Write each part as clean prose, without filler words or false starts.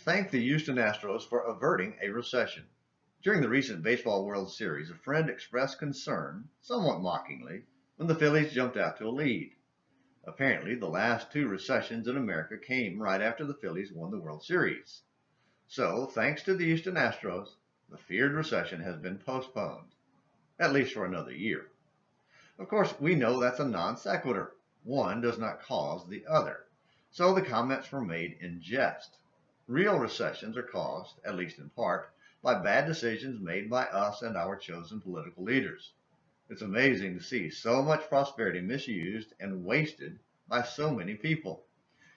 thanked the Houston Astros for averting a recession. During the recent Baseball World Series, a friend expressed concern, somewhat mockingly, when the Phillies jumped out to a lead. Apparently, the last two recessions in America came right after the Phillies won the World Series. So, thanks to the Houston Astros, the feared recession has been postponed, at least for another year. Of course, we know that's a non sequitur. One does not cause the other. So the comments were made in jest. Real recessions are caused, at least in part, by bad decisions made by us and our chosen political leaders. It's amazing to see so much prosperity misused and wasted by so many people.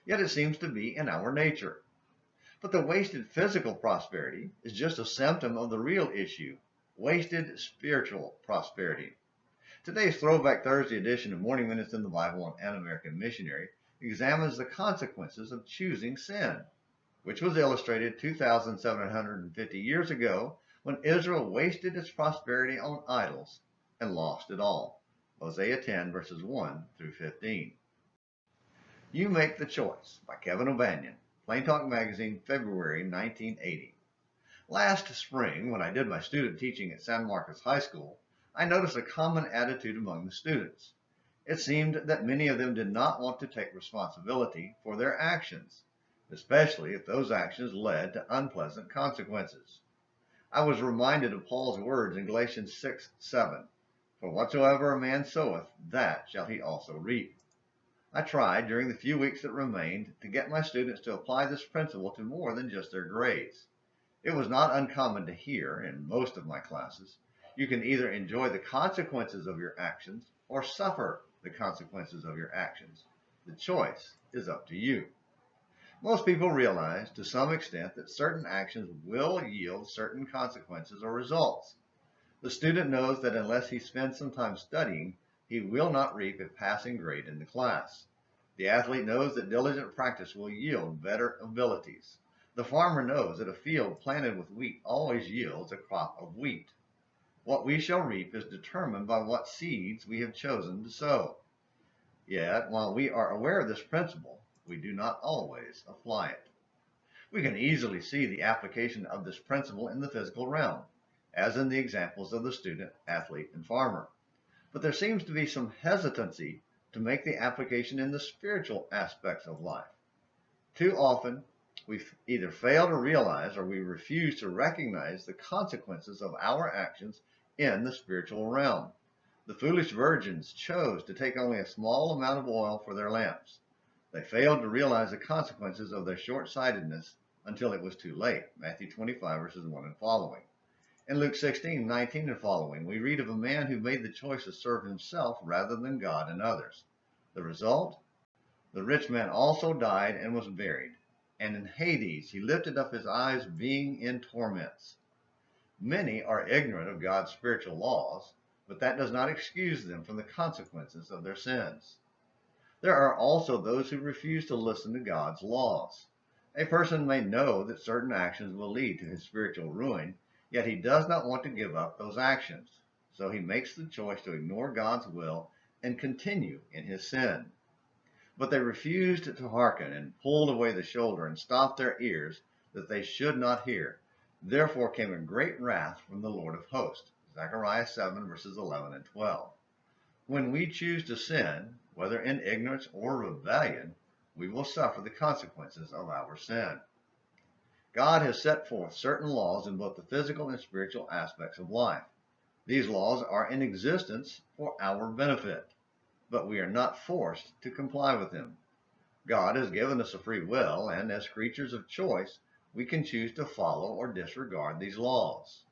Yet it seems to be in our nature. But the wasted physical prosperity is just a symptom of the real issue, wasted spiritual prosperity. Today's Throwback Thursday edition of Morning Minutes in the Bible on An American Missionary examines the consequences of choosing sin, which was illustrated 2,750 years ago when Israel wasted its prosperity on idols and lost it all. Hosea 10 verses 1 through 15. You Make the Choice by Kevin O'Banion, Plain Talk Magazine, February 1980. Last spring, when I did my student teaching at San Marcos High School, I noticed a common attitude among the students. It seemed that many of them did not want to take responsibility for their actions, especially if those actions led to unpleasant consequences. I was reminded of Paul's words in Galatians 6:7, "For whatsoever a man soweth, that shall he also reap." I tried during the few weeks that remained to get my students to apply this principle to more than just their grades. It was not uncommon to hear, in most of my classes, you can either enjoy the consequences of your actions or suffer the consequences of your actions. The choice is up to you. Most people realize to some extent that certain actions will yield certain consequences or results. The student knows that unless he spends some time studying, he will not reap a passing grade in the class. The athlete knows that diligent practice will yield better abilities. The farmer knows that a field planted with wheat always yields a crop of wheat. What we shall reap is determined by what seeds we have chosen to sow. Yet, while we are aware of this principle, we do not always apply it. We can easily see the application of this principle in the physical realm, as in the examples of the student, athlete, and farmer. But there seems to be some hesitancy to make the application in the spiritual aspects of life. Too often, we either fail to realize or we refuse to recognize the consequences of our actions in the spiritual realm. The foolish virgins chose to take only a small amount of oil for their lamps. They failed to realize the consequences of their short-sightedness until it was too late. Matthew 25 verses 1 and following. In Luke 16:19 and following, we read of a man who made the choice to serve himself rather than God and others. The result? The rich man also died and was buried, and in Hades he lifted up his eyes, being in torments. Many are ignorant of God's spiritual laws, but that does not excuse them from the consequences of their sins. There are also those who refuse to listen to God's laws. A person may know that certain actions will lead to his spiritual ruin, yet he does not want to give up those actions. So he makes the choice to ignore God's will and continue in his sin. But they refused to hearken and pulled away the shoulder and stopped their ears that they should not hear. Therefore came a great wrath from the Lord of hosts. Zechariah 7 verses 11 and 12. When we choose to sin, whether in ignorance or rebellion, we will suffer the consequences of our sin. God has set forth certain laws in both the physical and spiritual aspects of life. These laws are in existence for our benefit, but we are not forced to comply with them. God has given us a free will, and as creatures of choice, we can choose to follow or disregard these laws.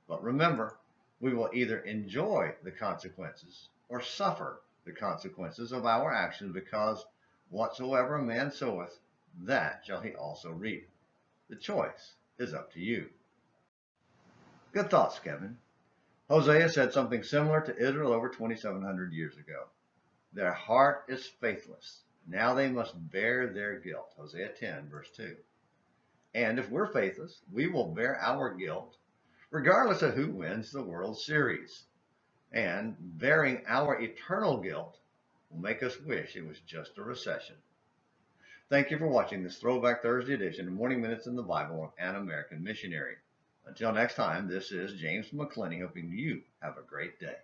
But remember, we will either enjoy the consequences or suffer the consequences of our actions, because whatsoever a man soweth, that shall he also reap. The choice is up to you. Good thoughts, Kevin. Hosea said something similar to Israel over 2,700 years ago. Their heart is faithless. Now they must bear their guilt. Hosea 10, verse 2. And if we're faithless, we will bear our guilt, regardless of who wins the World Series. And bearing our eternal guilt will make us wish it was just a recession. Thank you for watching this Throwback Thursday edition of Morning Minutes in the Bible of An American Missionary. Until next time, this is James McClenny hoping you have a great day.